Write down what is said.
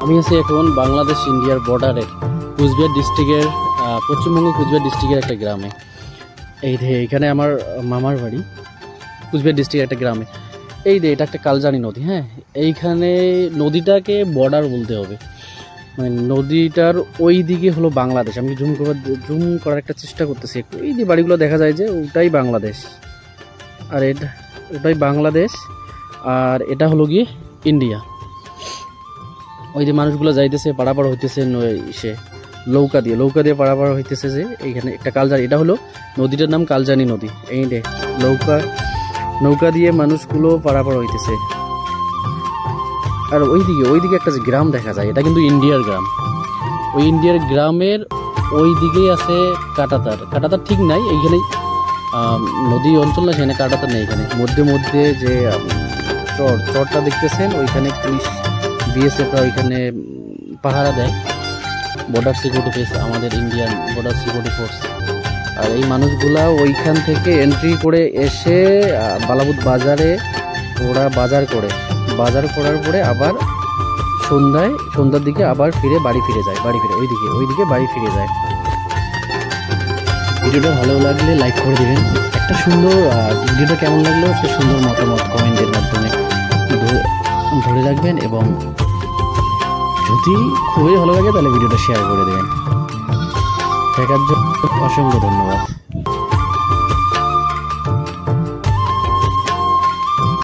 আমি আছি এখন বাংলাদেশ ইন্ডিয়ার বর্ডারের কুচবিহার ডিস্ট্রিক্টের পশ্চিমবঙ্গ কুচবিহার ডিস্ট্রিক্টের একটা গ্রামে। এই যে এখানে আমার মামার বাড়ি কুচবিহার ডিস্ট্রিক্টের একটা গ্রামে। এই যে এটা একটা কালজানি নদী। হ্যাঁ, এইখানে নদীটাকে বর্ডার বলতে হবে, মানে নদীটার ওই দিকে হলো বাংলাদেশ। আমি জুম করার একটা চেষ্টা করতেছি একটু। এই যে বাড়িগুলো দেখা যায় যে ওটাই বাংলাদেশ, আর এটা ওটাই বাংলাদেশ, আর এটা হলো গিয়ে ইন্ডিয়া। ওই যে মানুষগুলো যাইতেছে, পারাপার হইতেছে সে নৌকা দিয়ে পারাপার হইতেছে। যে এইখানে একটা কালজানি, এটা হলো নদীটার নাম কালজানি নদী। এই রে নৌকা দিয়ে মানুষগুলো পারাপার হইতেছে। আর ওইদিকে একটা যে গ্রাম দেখা যায়, এটা কিন্তু ইন্ডিয়ার গ্রাম। ওই ইন্ডিয়ার গ্রামের ওই দিকেই আছে কাটাতার ঠিক নাই, এইখানে নদী অঞ্চল না, সেখানে কাটাতার নেই। এখানে মধ্যে যে চরটা দেখতেছেন, ওইখানে পুলিশ বিএসএফরা ওইখানে পাহারা দেয়, বর্ডার সিকিউরিটি ফোর্স, আমাদের ইন্ডিয়ান বর্ডার সিকিউরিটি ফোর্স। আর এই মানুষগুলা ওইখান থেকে এন্ট্রি করে এসে বালাবুত বাজারে ওরা বাজার করার পরে আবার সন্ধ্যার দিকে আবার বাড়ি ফিরে ওইদিকে বাড়ি ফিরে যায়। ভিডিওটা ভালো লাগলে লাইক করে দেবেন। একটা সুন্দর ভিডিওটা কেমন লাগলো একটা সুন্দর মতামত কমেন্টের মাধ্যমে ধরে রাখবেন, এবং যদি খুবই ভালো লাগে তাহলে ভিডিওটা শেয়ার করে দেবেন। দেখার জন্য অসংখ্য ধন্যবাদ।